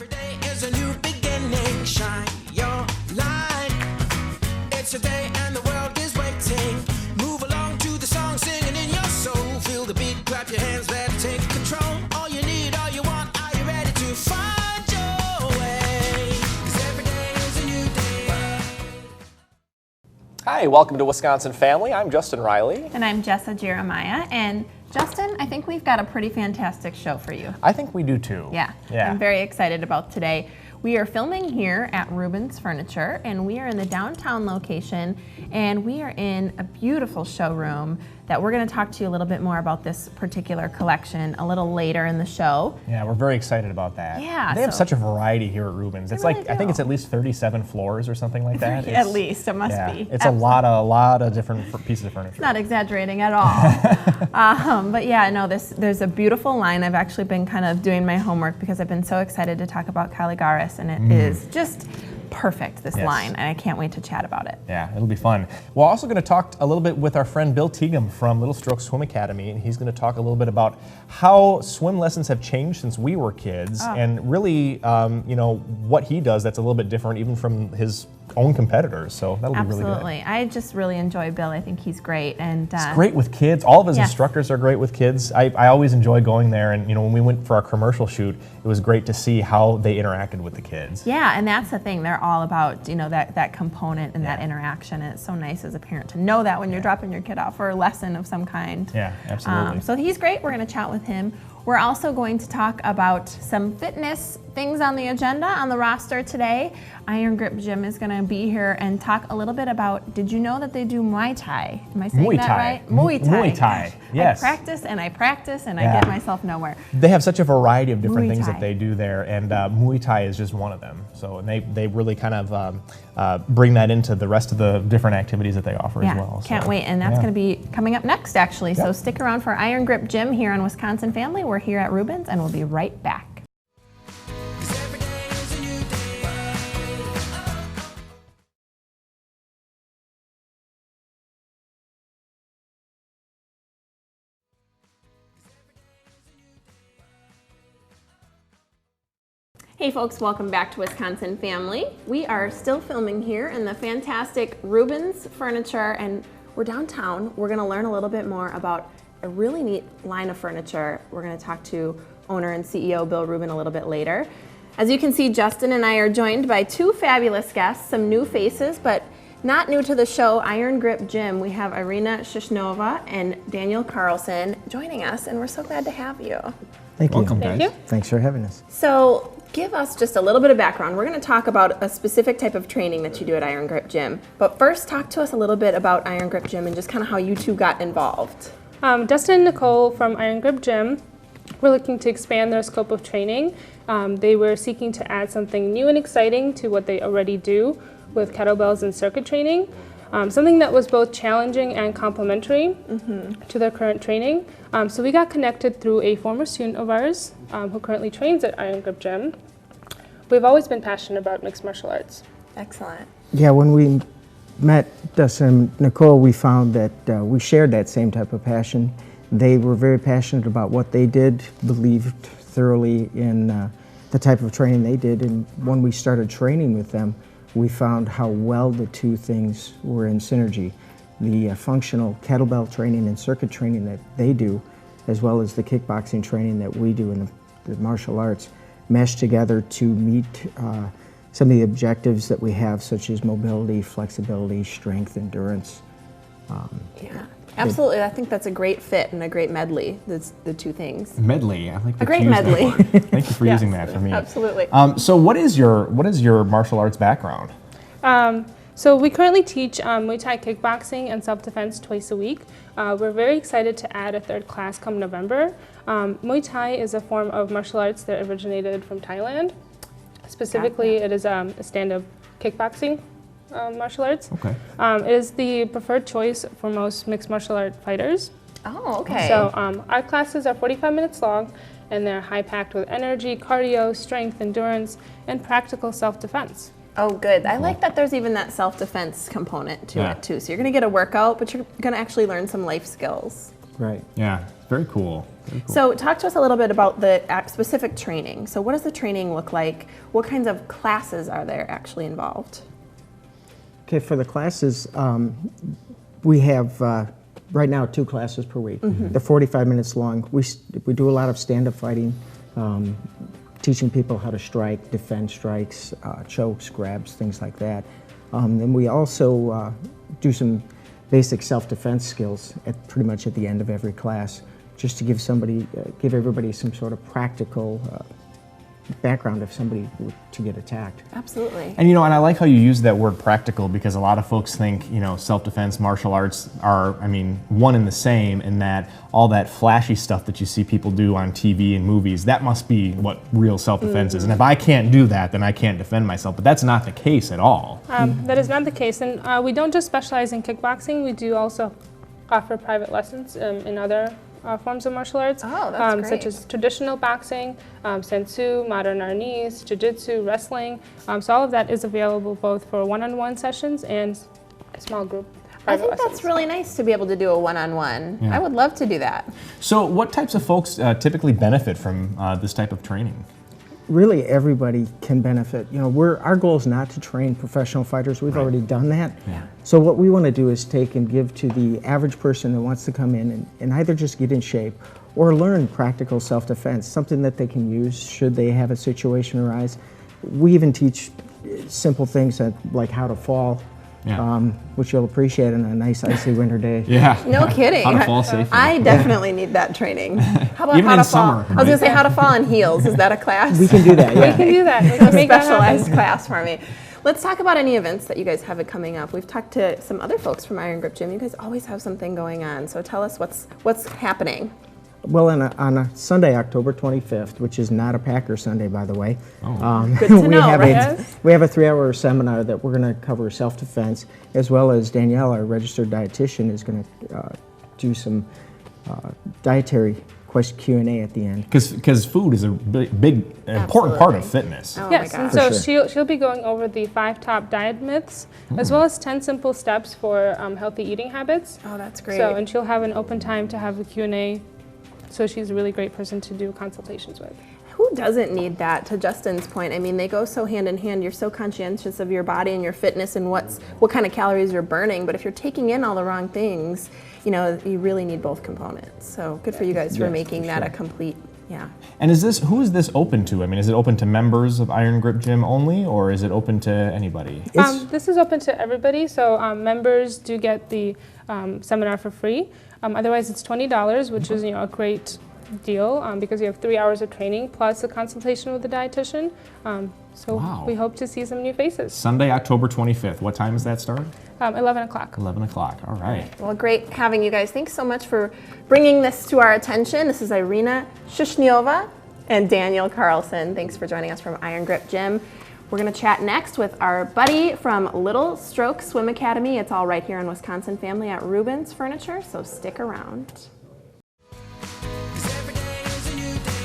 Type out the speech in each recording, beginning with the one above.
Every day is a new beginning. Shine your light. It's a day and the world is waiting. Move along to the song, singing in your soul. Feel the beat, clap your hands, let's take control. All you need, all you want, are you ready to find your way? 'Cause every day is a new day. Hi, welcome to Wisconsin Family. I'm Justin Riley. And I'm Jessa Jeremiah. And Justin, I think we've got a pretty fantastic show for you. I think we do too. Yeah. I'm very excited about today. We are filming here at Rubens Furniture, and we are in the downtown location, and we are in a beautiful showroom that we're going to talk to you a little bit more about this particular collection a little later in the show. Yeah, we're very excited about that. Yeah. They have such a variety here at Rubens. It's really like, I think it's at least 37 floors or something like that. At least, it must be. It's a lot of different pieces of furniture. Not exaggerating at all. But yeah, no, there's a beautiful line. I've actually been kind of doing my homework because I've been so excited to talk about Caligaris, and it is just perfect, this line, and I can't wait to chat about it. Yeah, it'll be fun. We're also going to talk a little bit with our friend Bill Teagham from Little Stroke Swim Academy, and he's going to talk a little bit about how swim lessons have changed since we were kids, and really, what he does that's a little bit different even from his own competitors, so that'll be really good. Absolutely. I just really enjoy Bill. I think he's great. And he's great with kids. All of his instructors are great with kids. I always enjoy going there, and when we went for our commercial shoot, it was great to see how they interacted with the kids. Yeah, and that's the thing. They're all about, that component and that interaction, and it's so nice as a parent to know that when you're dropping your kid off for a lesson of some kind. Yeah, absolutely. So he's great. We're going to chat with him. We're also going to talk about some fitness things on the agenda, on the roster today. Iron Grip Gym is going to be here and talk a little bit about, did you know that they do Muay Thai? Am I saying that right? Muay Thai. Muay Thai, yes. I practice and I get myself nowhere. They have such a variety of different things that they do there, and Muay Thai is just one of them. So they really kind of bring that into the rest of the different activities that they offer as well. Can't wait, and that's going to be coming up next, actually. So stick around for Iron Grip Gym here on Wisconsin Family. We're here at Rubens, and we'll be right back. Hey folks, welcome back to Wisconsin Family. We are still filming here in the fantastic Rubens Furniture, and we're downtown. We're going to learn a little bit more about a really neat line of furniture. We're going to talk to owner and CEO Bill Rubin a little bit later. As you can see, Justin and I are joined by two fabulous guests, some new faces, but not new to the show, Iron Grip Gym. We have Irina Shishnova and Daniel Carlson joining us, and we're so glad to have you. Thank you. Welcome, guys. Thanks for having us. So give us just a little bit of background. We're going to talk about a specific type of training that you do at Iron Grip Gym. But first, talk to us a little bit about Iron Grip Gym and just kind of how you two got involved. Dustin and Nicole from Iron Grip Gym were looking to expand their scope of training. They were seeking to add something new and exciting to what they already do with kettlebells and circuit training. Something that was both challenging and complementary to their current training. So we got connected through a former student of ours who currently trains at Iron Grip Gym. We've always been passionate about mixed martial arts. Excellent. Yeah, when we met Dustin and Nicole, we found that we shared that same type of passion. They were very passionate about what they did, believed thoroughly in the type of training they did, and when we started training with them, we found how well the two things were in synergy. The functional kettlebell training and circuit training that they do, as well as the kickboxing training that we do in the martial arts, mesh together to meet some of the objectives that we have, such as mobility, flexibility, strength, endurance. Yeah, absolutely. I think that's a great fit and a great medley, the two things. Medley, I like the A great medley. Thank you for using that for me. Absolutely. So what is your martial arts background? So we currently teach Muay Thai kickboxing and self-defense twice a week. We're very excited to add a third class come November. Muay Thai is a form of martial arts that originated from Thailand. Specifically, it is a stand-up kickboxing martial arts. Okay. It is the preferred choice for most mixed martial art fighters. Oh, okay. So our classes are 45 minutes long, and they're high-packed with energy, cardio, strength, endurance, and practical self-defense. Oh, good. I like that there's even that self-defense component to it, too. So you're going to get a workout, but you're going to actually learn some life skills. Right. Yeah, very cool. Very cool. So talk to us a little bit about the specific training. So what does the training look like? What kinds of classes are there actually involved? Okay, for the classes, we have right now 2 classes per week. They're 45 minutes long. We do a lot of stand-up fighting, teaching people how to strike, defend strikes, chokes, grabs, things like that. Then we also do some basic self-defense skills pretty much at the end of every class, just to give everybody some sort of practical background if somebody were to get attacked. Absolutely. And and I like how you use that word practical, because a lot of folks think, self-defense, martial arts are, one and the same, in that all that flashy stuff that you see people do on TV and movies, that must be what real self-defense is. And if I can't do that, then I can't defend myself. But that's not the case at all. That is not the case. And we don't just specialize in kickboxing. We do also offer private lessons in other forms of martial arts, Oh, that's great. such as traditional boxing, sensu, modern arnis, jiu-jitsu, wrestling. So all of that is available both for one-on-one sessions and a small group I private think lessons. that's really nice to be able to do a one-on-one. Yeah. I would love to do that. So what types of folks typically benefit from this type of training? Really, everybody can benefit. Our goal is not to train professional fighters. We've already done that. Yeah. So what we want to do is take and give to the average person that wants to come in and either just get in shape or learn practical self-defense, something that they can use should they have a situation arise. We even teach simple things like how to fall, Yeah. which you'll appreciate on a nice icy winter day. Yeah. No kidding. How to fall safely. I definitely need that training. How about Even how in to fall? summer, I was going to right? say how to fall on heels. Is that a class? We can do that, We yeah. can do that. We can make that happen. Specialized class for me. Let's talk about any events that you guys have coming up. We've talked to some other folks from Iron Grip Gym. You guys always have something going on. So tell us what's happening. Well, on a Sunday, October 25th, which is not a Packer Sunday, by the way, Good to know, have right? we have a 3-hour seminar that we're going to cover self-defense, as well as Danielle, our registered dietitian, is going to do some dietary Q&A at the end. Because food is a big important part of fitness. Oh Yes, my and gosh. so she'll be going over the 5 top diet myths, as well as 10 simple steps for healthy eating habits. Oh, that's great. So, and she'll have an open time to have a Q&A. So she's a really great person to do consultations with. Who doesn't need that? To Justin's point, they go so hand in hand. You're so conscientious of your body and your fitness and what kind of calories you're burning. But if you're taking in all the wrong things, you really need both components. So good for you guys for making that a complete, And who is this open to? Is it open to members of Iron Grip Gym only, or is it open to anybody? This is open to everybody. So members do get the seminar for free. Otherwise, it's $20, which is a great deal because you have 3 hours of training plus a consultation with the dietitian. So Wow. we hope to see some new faces. Sunday, October 25th. What time does that start? 11 o'clock. 11 o'clock. All right. Well, great having you guys. Thanks so much for bringing this to our attention. This is Irina Shushnyova and Daniel Carlson. Thanks for joining us from Iron Grip Gym. We're going to chat next with our buddy from Little Stroke Swim Academy. It's all right here in Wisconsin Family at Rubens Furniture, so stick around. 'Cause every day is a new day.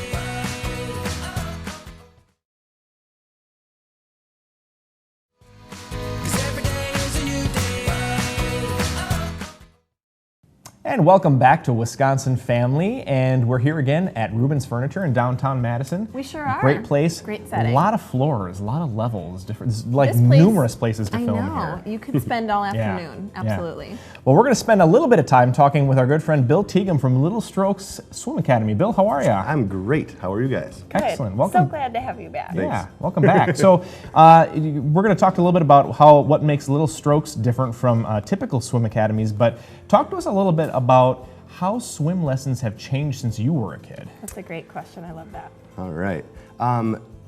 And welcome back to Wisconsin Family, and we're here again at Rubens Furniture in downtown Madison. We sure are. Great place. Great setting. A lot of floors, a lot of levels, different. There's like This place- numerous places to I film know. here. You could spend all Yeah, afternoon. yeah. Absolutely. Well, we're going to spend a little bit of time talking with our good friend Bill Teagham from Little Strokes Swim Academy. Bill, how are you? I'm great. How are you guys? Excellent. Good. Welcome. So glad to have you back. Yeah, welcome back. So we're going to talk a little bit about what makes Little Strokes different from typical swim academies, but talk to us a little bit about how swim lessons have changed since you were a kid. That's a great question. I love that. All right.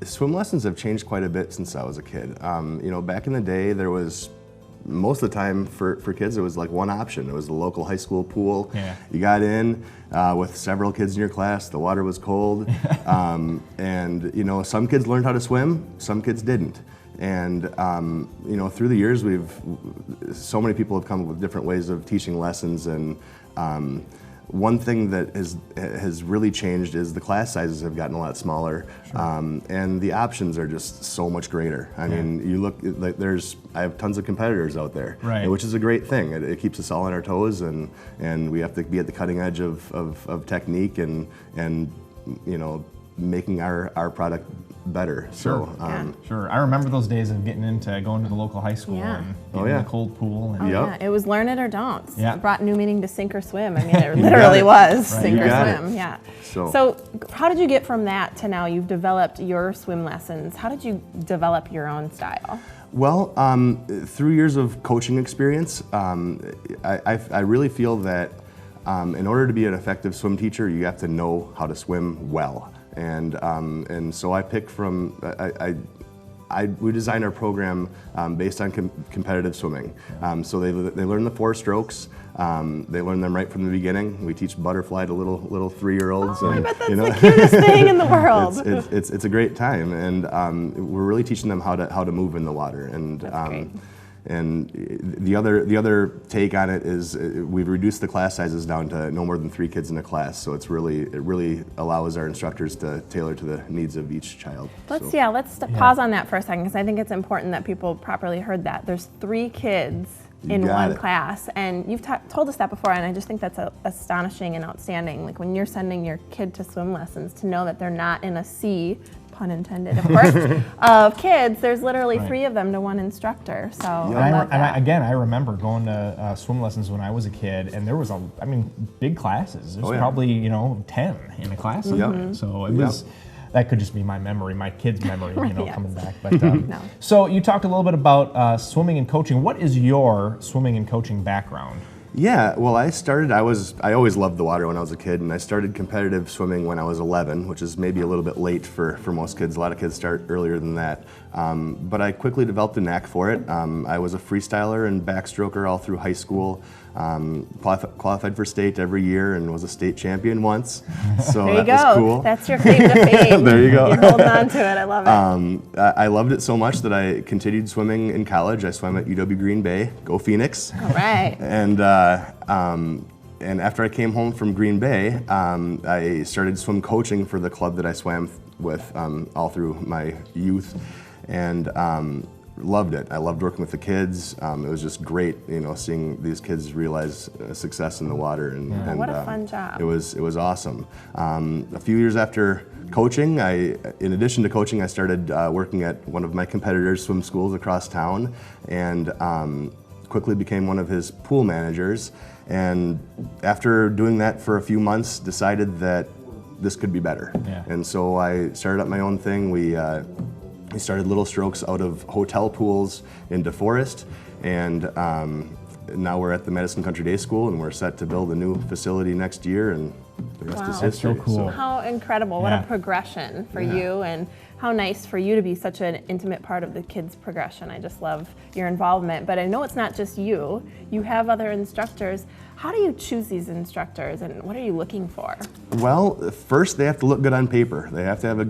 Swim lessons have changed quite a bit since I was a kid. Back in the day, there was most of the time for kids, it was like one option. It was the local high school pool. Yeah. You got in with several kids in your class. The water was cold, and some kids learned how to swim, some kids didn't. And through the years, so many people have come up with different ways of teaching lessons, and one thing that has really changed is the class sizes have gotten a lot smaller, and the options are just so much greater. I mean, you look like I have tons of competitors out there, which is a great thing. It keeps us all on our toes, and we have to be at the cutting edge of technique and making our product better. Sure. Sure. I remember those days of getting into going to the local high school and getting in the cold pool. And Yeah, it was learn it or don't. Yeah. It brought new meaning to sink or swim. I mean, it literally was sink or got swim. it. Yeah. So how did you get from that to now you've developed your swim lessons? How did you develop your own style? Well, through years of coaching experience, I really feel that in order to be an effective swim teacher, you have to know how to swim well. And so I pick from, we design our program based on competitive swimming. So they learn the 4 strokes. They learn them right from the beginning. We teach butterfly to little 3-year-olds. I bet that's the cutest thing in the world. It's a great time, and we're really teaching them how to move in the water. And That's great. and the other take on it is we've reduced the class sizes down to no more than 3 kids in a class. So it really allows our instructors to tailor to the needs of each child. Let's pause on that for a second, because I think it's important that people properly heard that. There's 3 kids in one class, and you've told us that before, and I just think that's astonishing and outstanding. Like when you're sending your kid to swim lessons, to know that they're not in a sea, pun intended, of course, of kids. There's literally 3 of them to 1 instructor. So I remember going to swim lessons when I was a kid, and there was big classes. There's probably 10 in a class. So it was. That could just be my memory, my kid's memory, coming back. But So you talked a little bit about swimming and coaching. What is your swimming and coaching background? Yeah, well, I always loved the water when I was a kid, and I started competitive swimming when I was 11, which is maybe a little bit late for most kids. A lot of kids start earlier than that. But I quickly developed a knack for it. I was a freestyler and backstroker all through high school. Qualified for state every year and was a state champion once. So there you that was cool. That's your claim to fame. There you go. You're holding on to it. I love it. I loved it so much that I continued swimming in college. I swam at UW Green Bay. Go Phoenix. All right. And after I came home from Green Bay, I started swim coaching for the club that I swam with all through my youth, and loved it. I loved working with the kids. It was just great, seeing these kids realize success in the water. And what a fun job. It was awesome. A few years after coaching, in addition to coaching, I started working at one of my competitors' swim schools across town, and quickly became one of his pool managers. And after doing that for a few months, decided that this could be better. And so I started up my own thing. We started Little Strokes out of hotel pools in DeForest, and now we're at the Medicine Country Day School, and we're set to build a new facility next year, and the rest is history. That's so cool. How incredible. What a progression for you, and how nice for you to be such an intimate part of the kids' progression. I just love your involvement, but I know it's not just you. You have other instructors. How do you choose these instructors, and what are you looking for? Well, first they have to look good on paper. They have to have a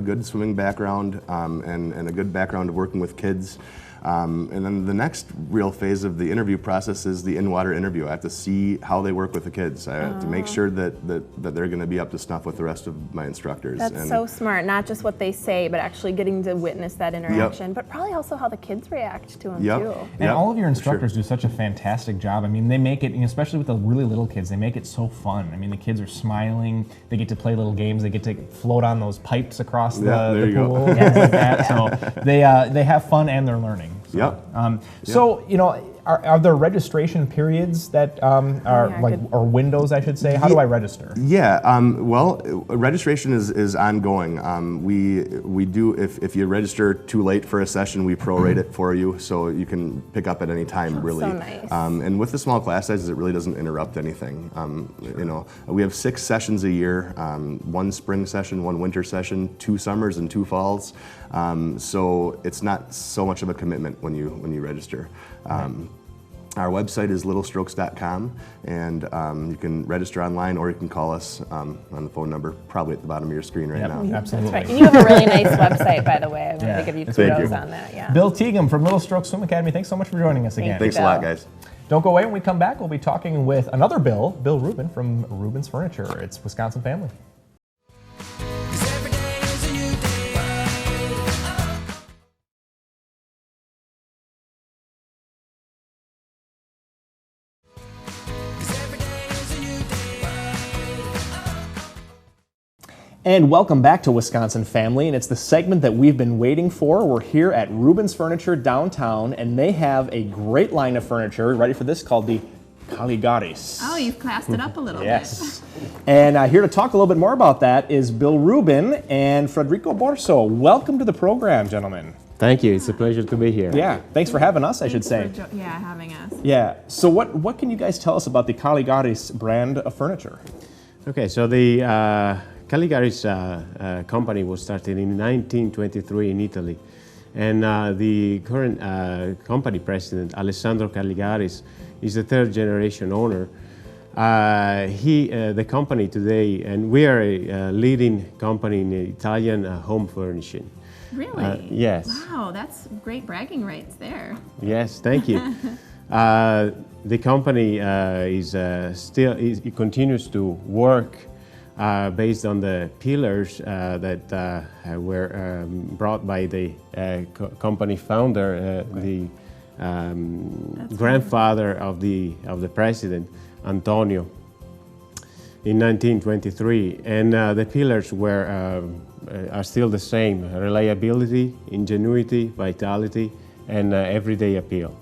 good swimming background and a good background of working with kids. And then the next real phase of the interview process is the in-water interview. I have to see how they work with the kids. I have to make sure that they're going to be up to snuff with the rest of my instructors. That's so smart. Not just what they say, but actually getting to witness that interaction. But probably also how the kids react to them too. And all of your instructors do such a fantastic job. I mean, they make it, especially with the really little kids, they make it so fun. I mean, the kids are smiling. They get to play little games. They get to float on those pipes across the pool. Like that. So they have fun and they're learning. So, are there registration periods that or windows, I should say? How do I register? Well, registration is ongoing. We do, if you register too late for a session, we prorate it for you, so you can pick up at any time, really. So nice. And with the small class sizes, it really doesn't interrupt anything. We have 6 sessions a year, 1 spring session, 1 winter session, 2 summers and 2 falls. So it's not so much of a commitment when you register. Our website is littlestrokes.com, and you can register online, or you can call us on the phone number, probably at the bottom of your screen right now. Absolutely. That's right. And you have a really nice website, by the way. I wanted to give you kudos on that. Bill Teagham from Little Strokes Swim Academy, thanks so much for joining us again. Thanks a lot, guys. Don't go away. When we come back, we'll be talking with another Bill Rubin from Rubin's Furniture. It's Wisconsin Family. 'Cause every day is a new day. And welcome back to Wisconsin Family, and it's the segment that we've been waiting for. We're here at Rubin's Furniture downtown, and they have a great line of furniture, ready for this, called the Caligaris. Oh, you've classed it up a little Yes. And here to talk a little bit more about that is Bill Rubin and Federico Borso. Welcome to the program, gentlemen. Thank you. It's a pleasure to be here. Yeah, thanks for having us, I should say. Thanks for having us. Yeah, so what can you guys tell us about the Caligaris brand of furniture? Okay, so the Caligaris company was started in 1923 in Italy. And the current company president, Alessandro Caligaris, is the third generation owner. The company today, and we are a leading company in Italian home furnishing. Really? Yes. Wow, that's great bragging rights there. Yes, thank you. The company it continues to work based on the pillars that were brought by the company founder, the grandfather of the president, Antonio, in 1923. And the pillars are still the same: reliability, ingenuity, vitality, and everyday appeal.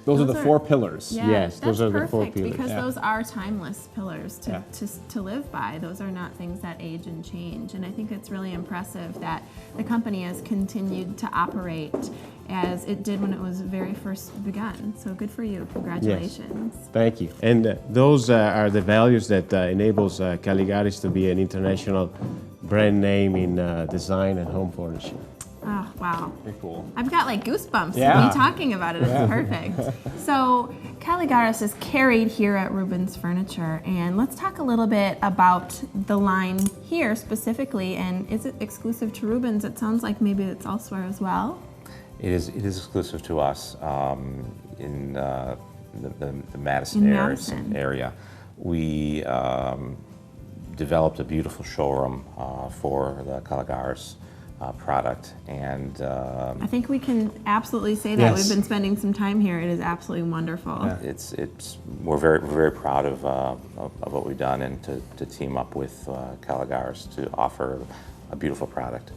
Those are the four pillars. Yeah, Yes, those that's are the four perfect, pillars. because Yeah. those are timeless pillars Yeah. to live by. Those are not things that age and change. And I think it's really impressive that the company has continued to operate as it did when it was very first begun. So good for you. Congratulations. Thank you. And those are the values that enables Caligaris to be an international brand name in design and home furnishing. Oh, wow. Very cool. I've got like goosebumps Yeah. me talking about it. It's perfect. So Caligaris is carried here at Rubin's Furniture, and let's talk a little bit about the line here specifically. And is it exclusive to Rubin's? It sounds like maybe it's elsewhere as well. It is exclusive to us in the Madison, In Madison. area. We developed a beautiful showroom for the Caligaris product, and I think we can absolutely say that. Yes. We've been spending some time here. It is absolutely wonderful. we're very proud of what we've done, and to team up with Caligaris to offer a beautiful product.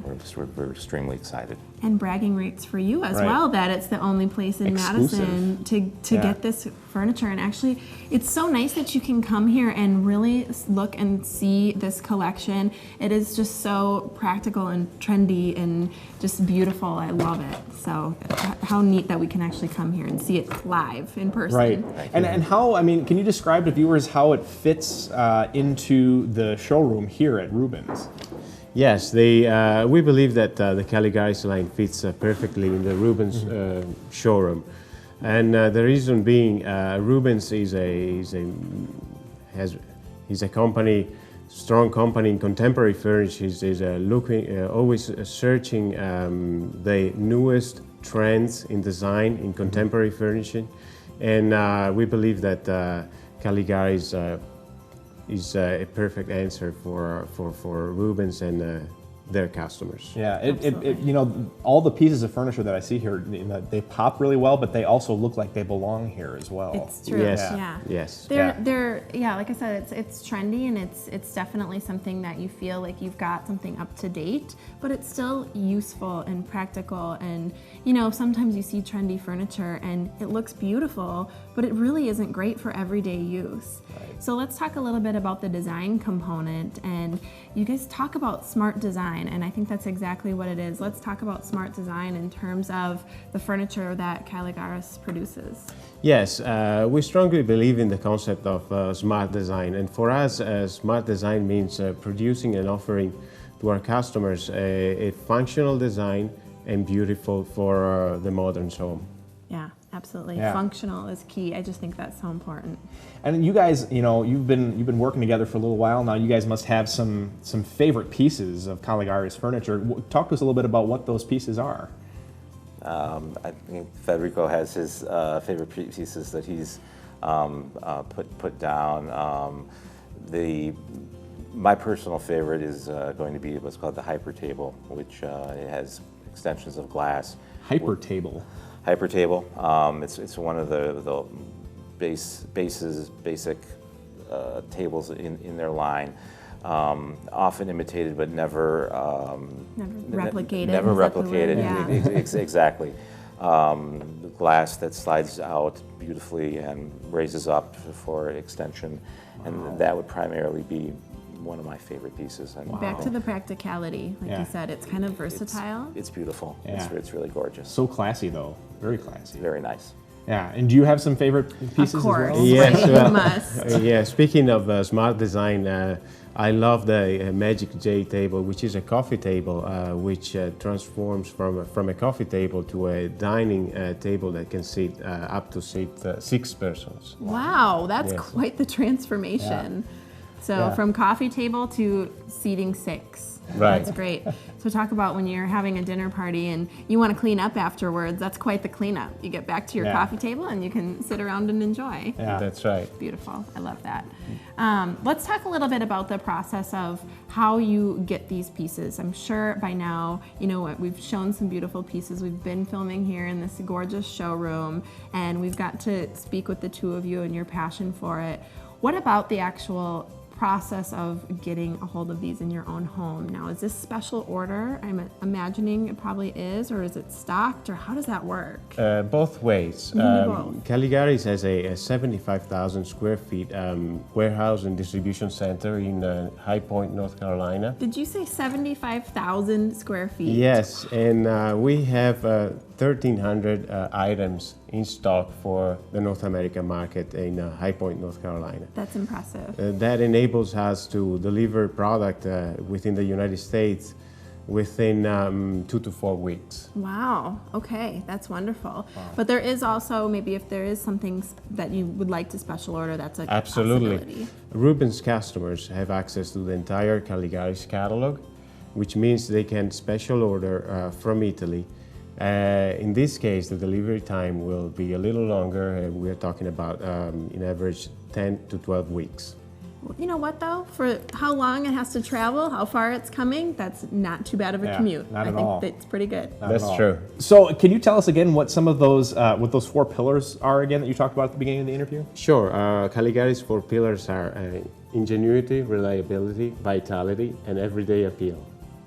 We're extremely excited. And bragging rights for you as Right. well, that it's the only place in Exclusive. Madison to Yeah. get this furniture. And actually, it's so nice that you can come here and really look and see this collection. It is just so practical and trendy and just beautiful. I love it. So how neat that we can actually come here and see it live in person. Right. And how, I mean, can you describe to viewers how it fits into the showroom here at Rubin's? Yes, we believe that the Caligaris line fits perfectly in the Rubin's showroom, and the reason being, Rubin's is a company, strong company in contemporary furniture. Is always searching the newest trends in design in contemporary furnishing, and we believe that Caligaris is a perfect answer for Rubin's and their customers. Yeah, you know, all the pieces of furniture that I see here, you know, they pop really well, but they also look like they belong here as well. It's true. Yes. Yeah. Yes. They're like I said, it's trendy, and it's definitely something that you feel like you've got something up to date, but it's still useful and practical. And you know, sometimes you see trendy furniture and it looks beautiful, but it really isn't great for everyday use. Right. So let's talk a little bit about the design component. And you guys talk about smart design, and I think that's exactly what it is. Let's talk about smart design in terms of the furniture that Caligaris produces. Yes, we strongly believe in the concept of smart design, and for us, smart design means producing and offering to our customers a functional design and beautiful for the modern home. Yeah, absolutely. Yeah. Functional is key. I just think that's so important. And you guys, you know, you've been working together for a little while now. You guys must have some favorite pieces of Caligaris furniture. Talk to us a little bit about what those pieces are. I think Federico has his favorite pieces that he's put down. My personal favorite is going to be what's called the hyper table, which it has extensions of glass. Hyper table. Hyper table. It's one of the basic tables in their line. Often imitated, but never replicated. Never Is that the word? replicated. Yeah. Exactly. Glass that slides out beautifully and raises up for extension, and that would primarily be one of my favorite pieces. And Back to the practicality, like Yeah. you said, it's kind of versatile. it's beautiful. Yeah. It's really gorgeous. So classy, though. Very classy. Very nice. Yeah. And do you have some favorite pieces Of course. as well? Yes, Right, you well, must. Yeah, speaking of smart design, I love the Magic J table, which is a coffee table, which transforms from a coffee table to a dining table that can seat up to 6 persons. Wow, that's Yes. quite the transformation. So Yeah. from coffee table to seating 6. Right. That's great. So talk about when you're having a dinner party and you want to clean up afterwards. That's quite the cleanup. You get back to your Yeah. coffee table and you can sit around and enjoy. Yeah. That's right. Beautiful. I love that. Let's talk a little bit about the process of how you get these pieces. I'm sure by now, you know what, we've shown some beautiful pieces. We've been filming here in this gorgeous showroom, and we've got to speak with the two of you and your passion for it. What about the actual process of getting a hold of these in your own home? Now, is this special order? I'm imagining it probably is, or is it stocked, or how does that work? Both ways. both. Caligaris has a 75,000 square feet warehouse and distribution center in High Point, North Carolina. Did you say 75,000 square feet? Yes, and we have 1,300 items in stock for the North American market in High Point, North Carolina. That's impressive. That enables us to deliver product within the United States within 2 to 4 weeks. Wow. Okay, that's wonderful. But there is also, maybe if there is something that you would like to special order, that's a Absolutely. possibility. Rubens customers have access to the entire Caligaris catalog, which means they can special order from Italy. In this case, the delivery time will be a little longer. We're talking about, in average, 10 to 12 weeks. You know what though? For how long it has to travel, how far it's coming, that's not too bad of a Yeah, commute. not I at think all. that's pretty good. That's true. So, can you tell us again what some of those, what those 4 pillars are again that you talked about at the beginning of the interview? Sure. Caligaris 4 pillars are ingenuity, reliability, vitality, and everyday appeal.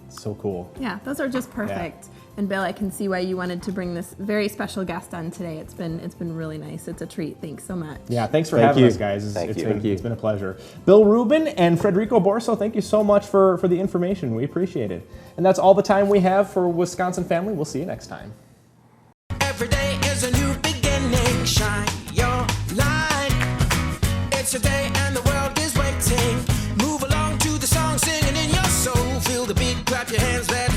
So cool. Yeah, those are just perfect. And Bill, I can see why you wanted to bring this very special guest on today. It's been really nice. It's a treat. Thanks so much. Yeah, thanks for Thank having you. us, guys. Thank you. It's been a pleasure. Bill Rubin and Federico Borso, thank you so much for the information. We appreciate it. And that's all the time we have for Wisconsin Family. We'll see you next time. Every day is a new beginning. Shine your light. It's a day and the world is waiting. Move along to the song, singing in your soul. Feel the beat, clap your hands, let